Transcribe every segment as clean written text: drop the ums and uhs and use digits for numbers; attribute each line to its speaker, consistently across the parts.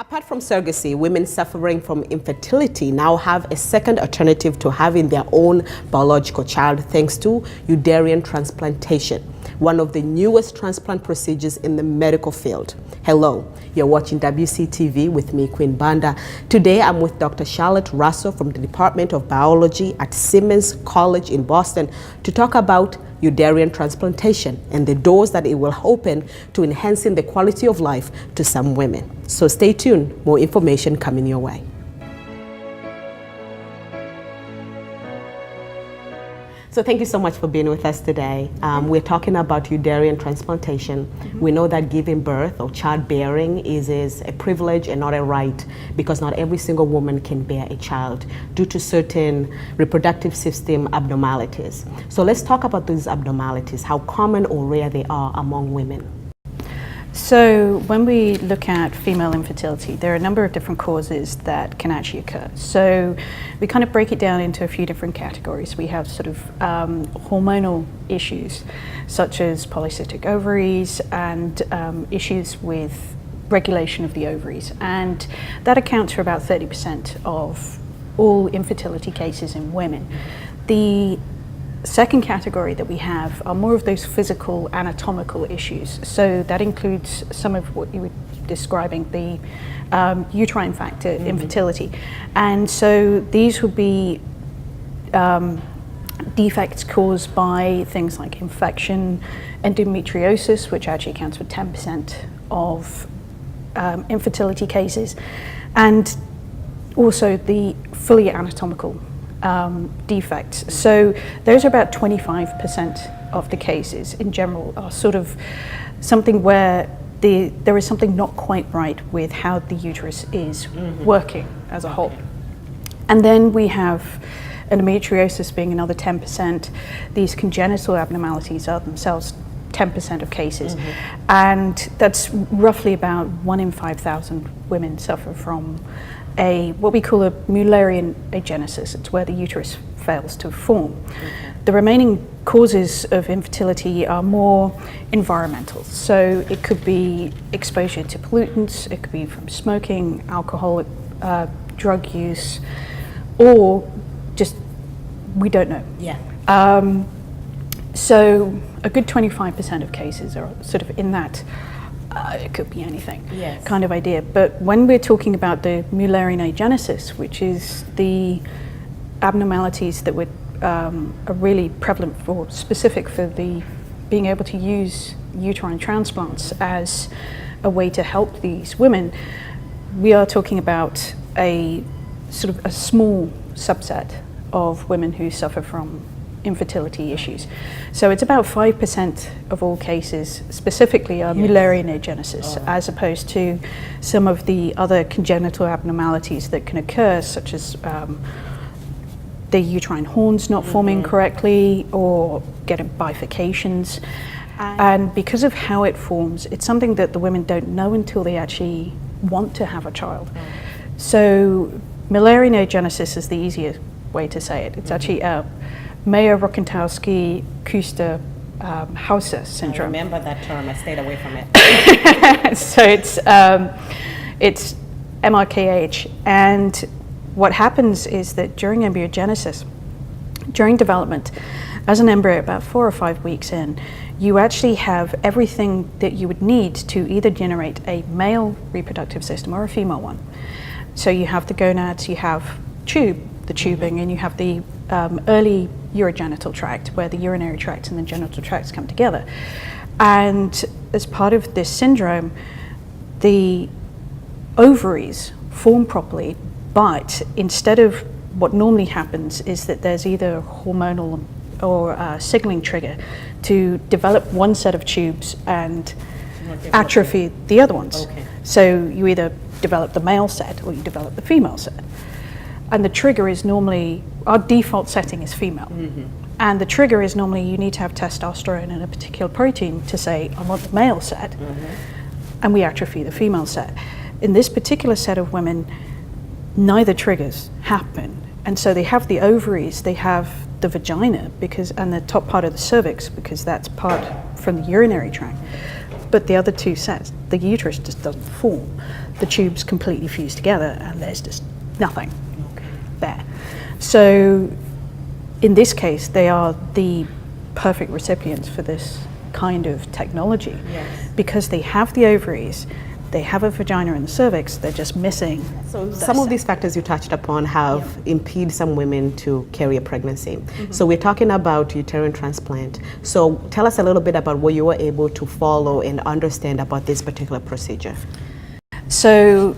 Speaker 1: Apart from surrogacy, women suffering from infertility now have a second alternative to having their own biological child thanks to uterine transplantation, one of the newest transplant procedures in the medical field. Hello, you're watching WCTV with me, Queen Banda. Today I'm with Dr. Charlotte Russell from the Department of Biology at Simmons College in Boston to talk about uterine transplantation and the doors that it will open to enhancing the quality of life to some women. So stay tuned, more information coming your way. So thank you so much for being with us today. We're talking about uterine transplantation. We know that giving birth or childbearing is a privilege and not a right, because not every single woman can bear a child due to certain reproductive system abnormalities. So let's talk about these abnormalities, how common or rare they are among women.
Speaker 2: So when we look at female infertility, there are a number of different causes that can actually occur. So we kind of break it down into a few different categories. We have sort of hormonal issues, such as polycystic ovaries and issues with regulation of the ovaries. And that accounts for about 30% of all infertility cases in women. The second category that we have are more of those physical anatomical issues. So that includes some of what you were describing, the uterine factor infertility. And so these would be defects caused by things like infection, endometriosis, which actually accounts for 10% of infertility cases, and also the fully anatomical defects. So those are about 25% of the cases in general are sort of something where there is something not quite right with how the uterus is working as a whole. And then we have endometriosis being another 10%. These congenital abnormalities are themselves 10% of cases. And that's roughly about 1 in 5,000 women suffer from what we call a Mullerian agenesis. It's where the uterus fails to form. The remaining causes of infertility are more environmental. So it could be exposure to pollutants, it could be from smoking, alcohol, drug use, or just, we don't know. So a good 25% of cases are sort of in that it could be anything kind of idea. But when we're talking about the Mullerian agenesis, which is the abnormalities that are really prevalent specific for being able to use uterine transplants as a way to help these women, we are talking about a sort of a small subset of women who suffer from infertility issues. So it's about 5% of all cases specifically are Mullerian agenesis, as opposed to some of the other congenital abnormalities that can occur, such as the uterine horns not forming correctly or getting bifurcations. And because of how it forms, it's something that the women don't know until they actually want to have a child. So Mullerian agenesis is the easiest way to say it. It's actually Mayer-Rokitansky-Kuster-Hauser syndrome.
Speaker 1: I remember that term, I stayed away from it.
Speaker 2: So it's MRKH, and what happens is that during embryogenesis, during development, as an embryo about 4 or 5 weeks in, you actually have everything that you would need to either generate a male reproductive system or a female one. So you have the gonads, you have the tubing, and you have the early urogenital tract, where the urinary tract and the genital tracts come together. And as part of this syndrome, the ovaries form properly, but instead of what normally happens is that there's either a hormonal or signaling trigger to develop one set of tubes and atrophy the other ones. So you either develop the male set or you develop the female set. And the trigger is normally, our default setting is female. And the trigger is normally you need to have testosterone and a particular protein to say, I want the male set, and we atrophy the female set. In this particular set of women, neither triggers happen. And so they have the ovaries, they have the vagina, and the top part of the cervix, because that's part from the urinary tract. but the other two sets, the uterus just doesn't form. The tubes completely fuse together and there's just nothing there. So in this case, they are the perfect recipients for this kind of technology.
Speaker 1: Yes.
Speaker 2: Because they have the ovaries, they have a vagina and the cervix, they're just missing.
Speaker 1: So some of these factors you touched upon have impeded some women to carry a pregnancy. So we're talking about uterine transplant. So tell us a little bit about what you were able to follow and understand about this particular procedure.
Speaker 2: So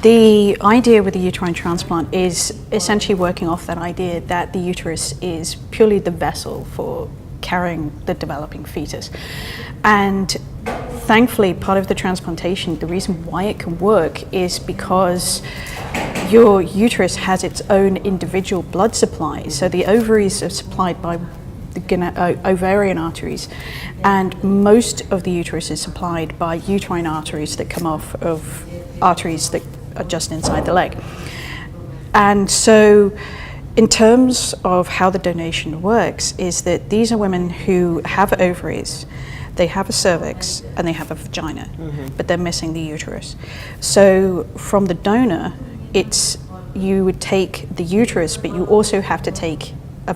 Speaker 2: the idea with the uterine transplant is essentially working off that idea that the uterus is purely the vessel for carrying the developing fetus. And thankfully, part of the transplantation, the reason why it can work is because your uterus has its own individual blood supply. So the ovaries are supplied by the ovarian arteries, and most of the uterus is supplied by uterine arteries that come off of arteries that are just inside the leg. And so in terms of how the donation works is that these are women who have ovaries, they have a cervix, and they have a vagina, but they're missing the uterus. So from the donor, you would take the uterus, but you also have to take a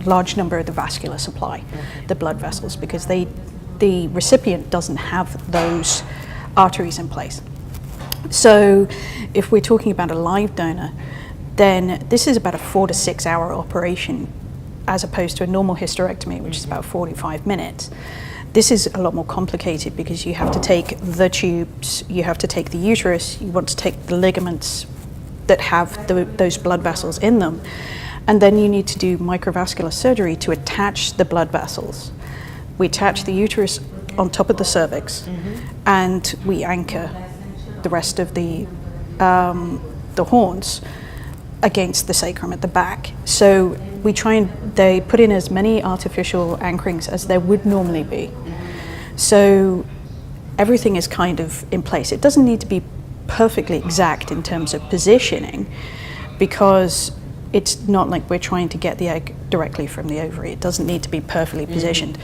Speaker 2: large number of the vascular supply, the blood vessels, because the recipient doesn't have those arteries in place. So if we're talking about a live donor, then this is about a 4 to 6 hour operation as opposed to a normal hysterectomy, which is about 45 minutes. This is a lot more complicated because you have to take the tubes, you have to take the uterus, you want to take the ligaments that have those blood vessels in them, and then you need to do microvascular surgery to attach the blood vessels. We attach the uterus on top of the cervix, and we anchor the rest of the horns against the sacrum at the back. So they put in as many artificial anchorings as there would normally be. So everything is kind of in place. It doesn't need to be perfectly exact in terms of positioning, because it's not like we're trying to get the egg directly from the ovary. It doesn't need to be perfectly positioned,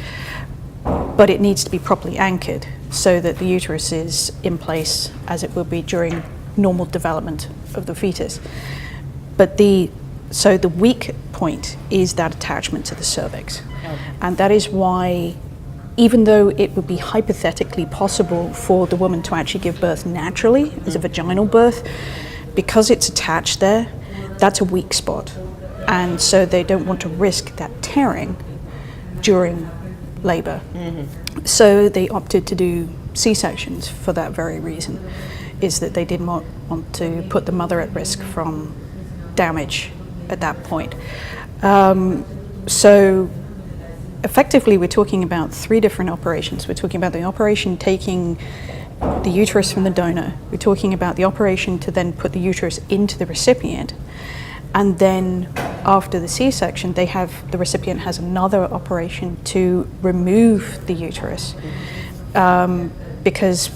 Speaker 2: but it needs to be properly anchored so that the uterus is in place as it will be during normal development of the fetus. But so the weak point is that attachment to the cervix. And that is why, even though it would be hypothetically possible for the woman to actually give birth naturally as a vaginal birth, because it's attached there, that's a weak spot. And so they don't want to risk that tearing during labor. So they opted to do C-sections for that very reason, is that they didn't want to put the mother at risk from damage at that point. So effectively we're talking about 3 different operations. We're talking about the operation taking the uterus from the donor. We're talking about the operation to then put the uterus into the recipient. And then after the C-section, the recipient has another operation to remove the uterus. Because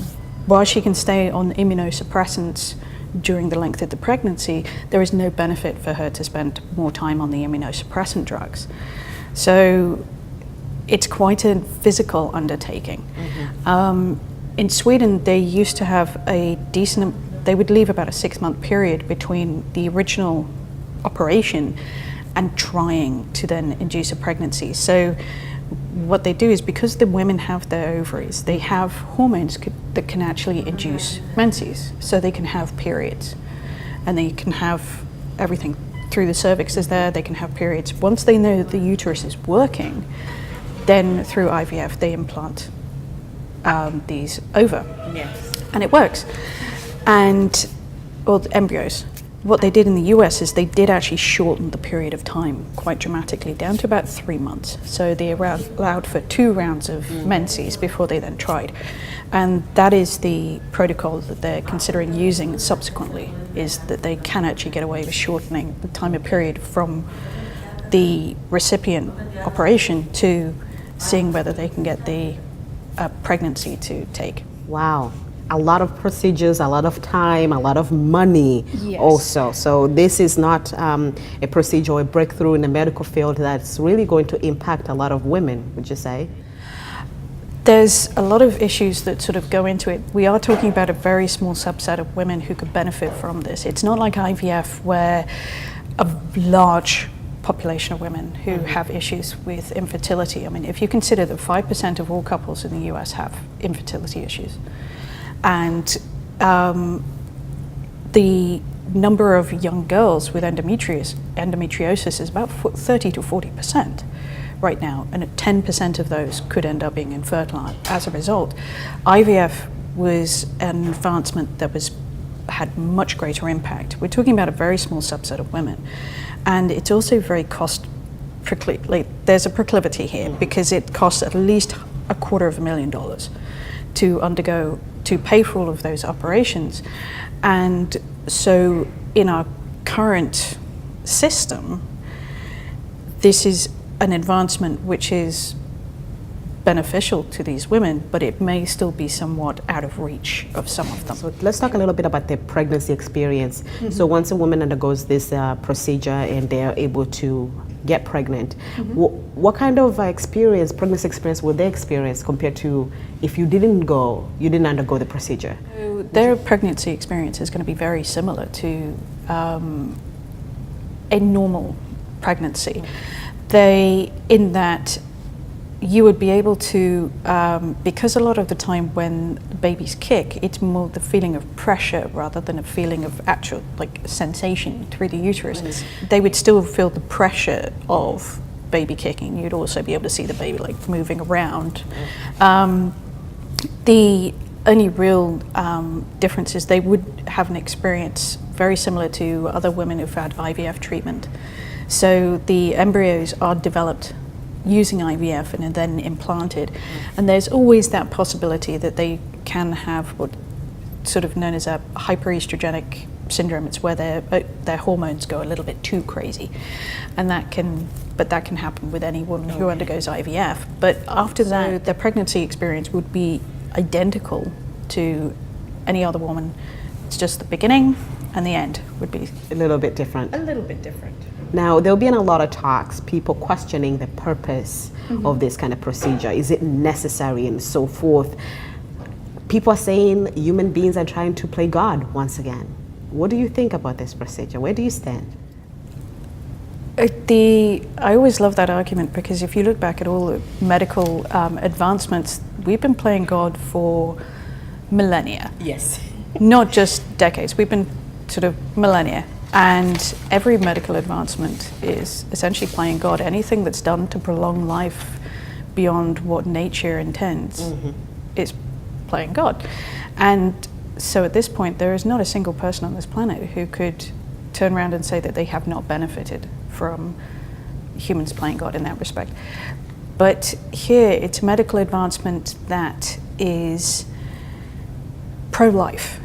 Speaker 2: while she can stay on immunosuppressants during the length of the pregnancy, there is no benefit for her to spend more time on the immunosuppressant drugs. So it's quite a physical undertaking. In Sweden, they used to have they would leave about a 6-month period between the original operation and trying to then induce a pregnancy. So what they do is, because the women have their ovaries, they have hormones that can actually induce menses, so they can have periods, and they can have everything through the cervix is there, they can have periods. Once they know the uterus is working, then through IVF they implant these ova.
Speaker 1: Yes.
Speaker 2: And it works. Or the embryos. What they did in the US is they did actually shorten the period of time quite dramatically, down to about 3 months. So they allowed for 2 rounds of menses before they then tried. And that is the protocol that they're considering using subsequently, is that they can actually get away with shortening the time of period from the recipient operation to seeing whether they can get the pregnancy to take.
Speaker 1: Wow. A lot of procedures, a lot of time, a lot of money.
Speaker 2: Yes.
Speaker 1: Also. So this is not a procedure or a breakthrough in the medical field that's really going to impact a lot of women, would you say?
Speaker 2: There's a lot of issues that sort of go into it. We are talking about a very small subset of women who could benefit from this. It's not like IVF where a large population of women who have issues with infertility. I mean, if you consider that 5% of all couples in the US have infertility issues, and the number of young girls with endometriosis is about 30 to 40% right now, and 10% of those could end up being infertile as a result. IVF was an advancement that had much greater impact. We're talking about a very small subset of women, and it's also very there's a proclivity here because it costs at least $250,000 to pay for all of those operations. And so in our current system, this is an advancement which is beneficial to these women, but it may still be somewhat out of reach of some of them.
Speaker 1: So let's talk a little bit about the pregnancy experience. So once a woman undergoes this procedure and they're able to get pregnant, what kind of pregnancy experience would they experience compared to if you didn't undergo the procedure?
Speaker 2: So their pregnancy experience is going to be very similar to a normal pregnancy. In that you would be able to, because a lot of the time when babies kick, it's more the feeling of pressure rather than a feeling of actual sensation through the uterus. They would still feel the pressure of baby kicking. You'd also be able to see the baby moving around. The only real difference is they would have an experience very similar to other women who've had IVF treatment. So the embryos are developed using IVF and are then implanted. And there's always that possibility that they can have what sort of known as a hyperestrogenic syndrome. It's where their hormones go a little bit too crazy. And that can happen with any woman who undergoes IVF. But after that, their pregnancy experience would be identical to any other woman. It's just the beginning and the end would be
Speaker 1: a little bit different.
Speaker 2: A little bit different.
Speaker 1: Now, there'll be a lot of talks, people questioning the purpose of this kind of procedure. Is it necessary and so forth? People are saying human beings are trying to play God once again. What do you think about this procedure? Where do you stand?
Speaker 2: I always love that argument because if you look back at all the medical advancements, we've been playing God for millennia.
Speaker 1: Yes.
Speaker 2: Not just decades, we've been sort of millennia. And every medical advancement is essentially playing God. Anything that's done to prolong life beyond what nature intends is playing God. And so at this point, there is not a single person on this planet who could turn around and say that they have not benefited from humans playing God in that respect. But here, it's a medical advancement that is pro-life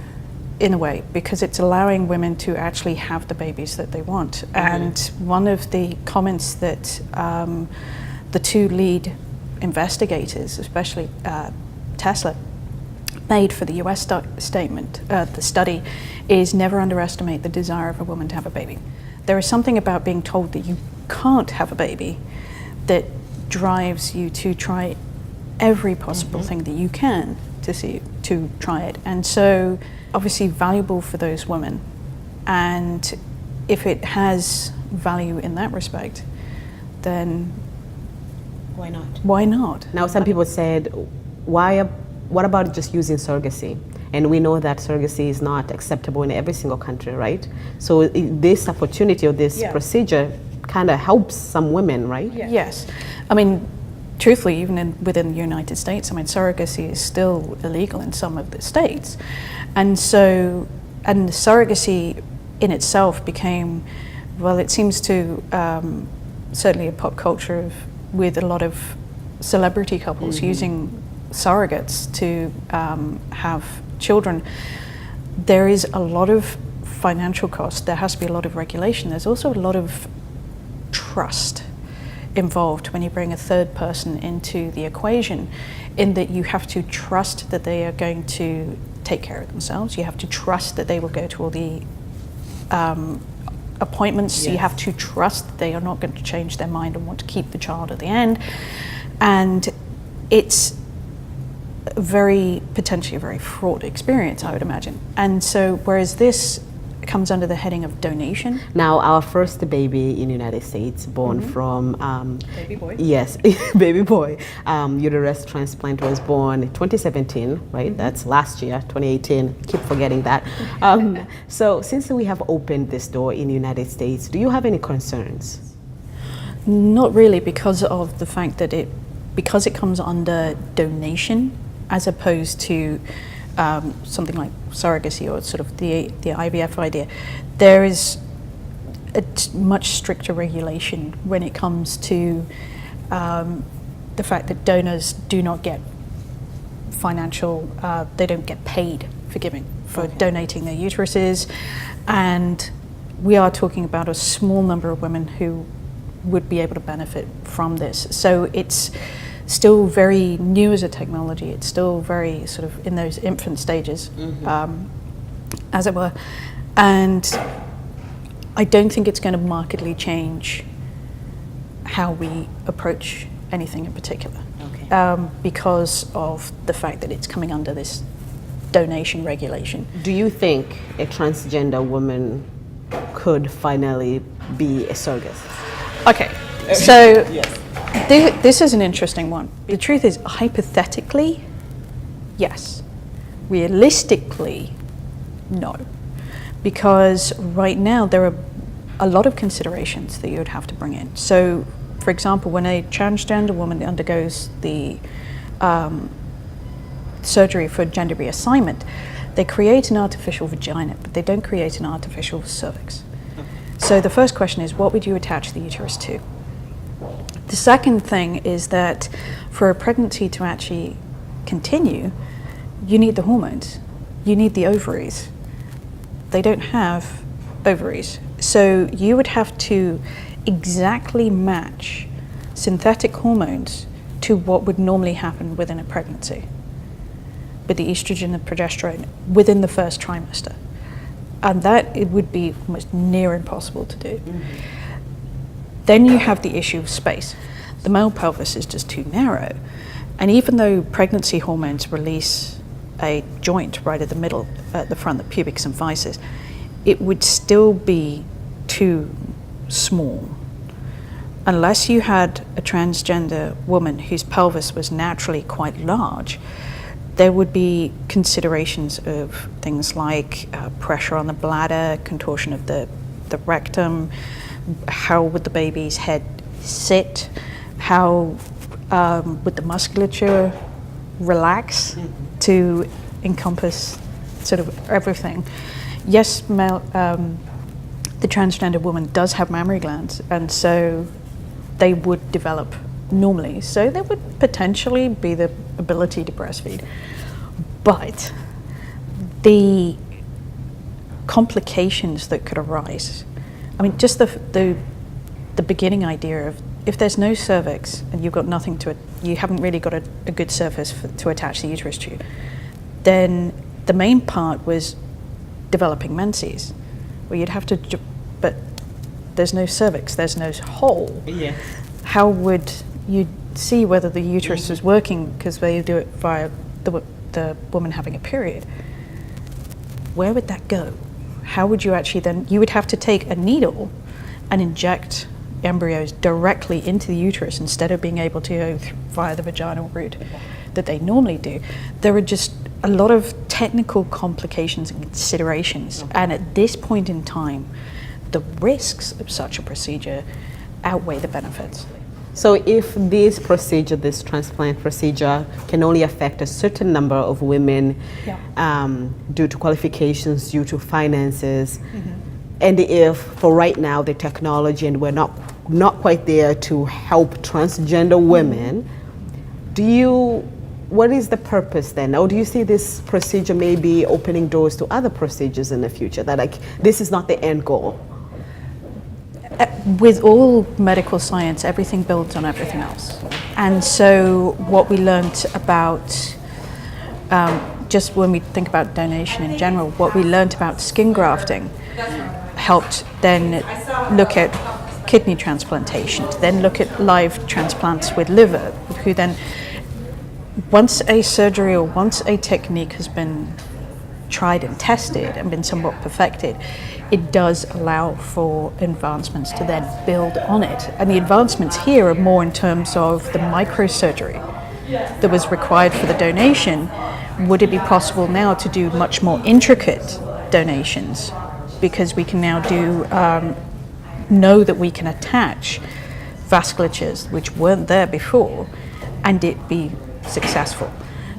Speaker 2: in a way, because it's allowing women to actually have the babies that they want. And one of the comments that the two lead investigators, especially Tesla, made for the US the study, is never underestimate the desire of a woman to have a baby. There is something about being told that you can't have a baby that drives you to try every possible thing that you can to try it. And so obviously valuable for those women. And if it has value in that respect, then
Speaker 1: why not?
Speaker 2: Why not?
Speaker 1: Now, some people said, what about just using surrogacy? And we know that surrogacy is not acceptable in every single country, right? So this opportunity or this procedure kind of helps some women, right?
Speaker 2: Yes. I mean, truthfully, even within the United States, I mean, surrogacy is still illegal in some of the states. And so, and surrogacy in itself became, well, it seems to, certainly a pop culture with a lot of celebrity couples using surrogates to have children. There is a lot of financial cost. There has to be a lot of regulation. There's also a lot of trust involved when you bring a third person into the equation, in that you have to trust that they are going to take care of themselves. You have to trust that they will go to all the appointments. You have to trust that they are not going to change their mind and want to keep the child at the end. And it's potentially a very fraught experience, I would imagine. And so, whereas this comes under the heading of donation.
Speaker 1: Now, our first baby in the United States, born from
Speaker 2: Baby boy.
Speaker 1: Yes, baby boy, uterus transplant, was born in 2017, right? That's last year, 2018. Keep forgetting that. So, since we have opened this door in the United States, do you have any concerns?
Speaker 2: Not really, because of the fact that because it comes under donation as opposed to something like surrogacy or sort of the IVF idea. There is a much stricter regulation when it comes to the fact that donors do not get financial, they don't get paid for donating their uteruses, and we are talking about a small number of women who would be able to benefit from this. So it's still very new as a technology. It's still very sort of in those infant stages, as it were. And I don't think it's going to markedly change how we approach anything in particular, because of the fact that it's coming under this donation regulation.
Speaker 1: Do you think a transgender woman could finally be a surrogate?
Speaker 2: Okay, so this is an interesting one. The truth is, hypothetically, yes. Realistically, no. Because right now there are a lot of considerations that you would have to bring in. So, for example, when a transgender woman undergoes the surgery for gender reassignment, they create an artificial vagina, but they don't create an artificial cervix. So the first question is, what would you attach the uterus to? The second thing is that for a pregnancy to actually continue, you need the hormones, you need the ovaries. They don't have ovaries. So you would have to exactly match synthetic hormones to what would normally happen within a pregnancy, with the estrogen and progesterone within the first trimester. And that it would be almost near impossible to do. Then you have the issue of space. The male pelvis is just too narrow. And even though pregnancy hormones release a joint right at the middle, at the front, the pubic symphysis, it would still be too small. Unless you had a transgender woman whose pelvis was naturally quite large, there would be considerations of things like pressure on the bladder, contortion of the rectum, how would the baby's head sit, how would the musculature relax to encompass sort of everything. Yes, the transgender woman does have mammary glands, and so they would develop normally. So there would potentially be the ability to breastfeed. But the complications that could arise, I mean, just the beginning idea of if there's no cervix and you've got nothing to it, you haven't really got a good surface to attach the uterus to, then the main part was developing menses, where you'd have to, but there's no cervix, there's no hole.
Speaker 1: Yes.
Speaker 2: How would you see whether the uterus is working, because they do it via the woman having a period? Where would that go? How would you actually then, you would have to take a needle and inject embryos directly into the uterus instead of being able to go via the vaginal route that they normally do. There are just a lot of technical complications and considerations, and at this point in time, the risks of such a procedure outweigh the benefits.
Speaker 1: So if this procedure, this transplant procedure, can only affect a certain number of women due to qualifications, due to finances, and if for right now the technology, and we're not quite there to help transgender women, what is the purpose then? Or do you see this procedure maybe opening doors to other procedures in the future, that like this is not the end goal?
Speaker 2: With all medical science, everything builds on everything else. And so what we learned about, just when we think about donation in general, what we learned about skin grafting helped then look at kidney transplantation, to then look at live transplants with liver, who then once a surgery or once a technique has been tried and tested and been somewhat perfected, it does allow for advancements to then build on it. And the advancements here are more in terms of the microsurgery that was required for the donation. Would it be possible now to do much more intricate donations? Because we can now know that we can attach vasculatures which weren't there before and it be successful.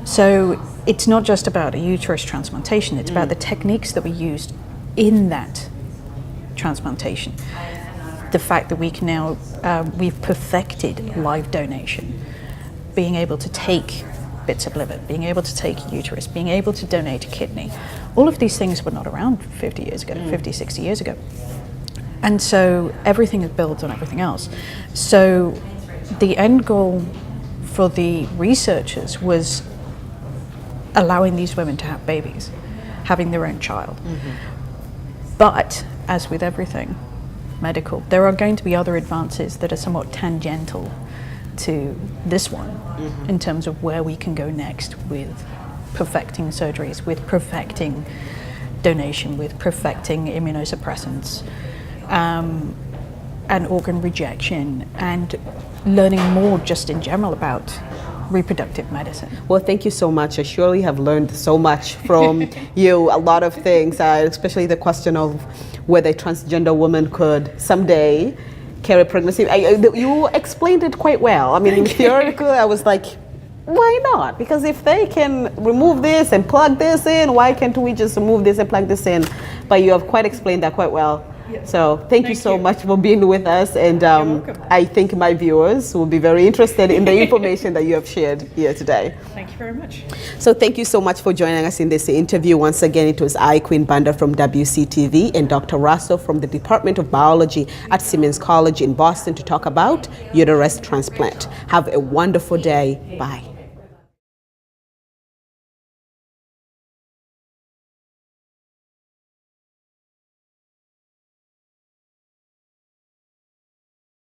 Speaker 2: So it's not just about a uterus transplantation, it's about the techniques that we used in that transplantation. The fact that we can now, we've perfected live donation, being able to take bits of liver, being able to take uterus, being able to donate a kidney. All of these things were not around 50 years ago, 50, 60 years ago. And so everything is built on everything else. So the end goal for the researchers was allowing these women to have babies, having their own child. But as with everything medical, there are going to be other advances that are somewhat tangential to this one in terms of where we can go next with perfecting surgeries, with perfecting donation, with perfecting immunosuppressants, and organ rejection, and learning more just in general about reproductive medicine.
Speaker 1: Well, thank you so much. I surely have learned so much from you, a lot of things, especially the question of whether a transgender woman could someday carry pregnancy. You explained it quite well. I mean, theoretically, I was like, why not? Because if they can remove this and plug this in, why can't we just remove this and plug this in? But you have quite explained that quite well. So thank you so much for being with us, and I think my viewers will be very interested in the information that you have shared here today.
Speaker 2: Thank you very much.
Speaker 1: So thank you so much for joining us in this interview. Once again, it was I, Queen Banda from WCTV, and Dr. Russell from the Department of Biology at Simmons College in Boston to talk about uterus transplant. Have a wonderful day. Bye.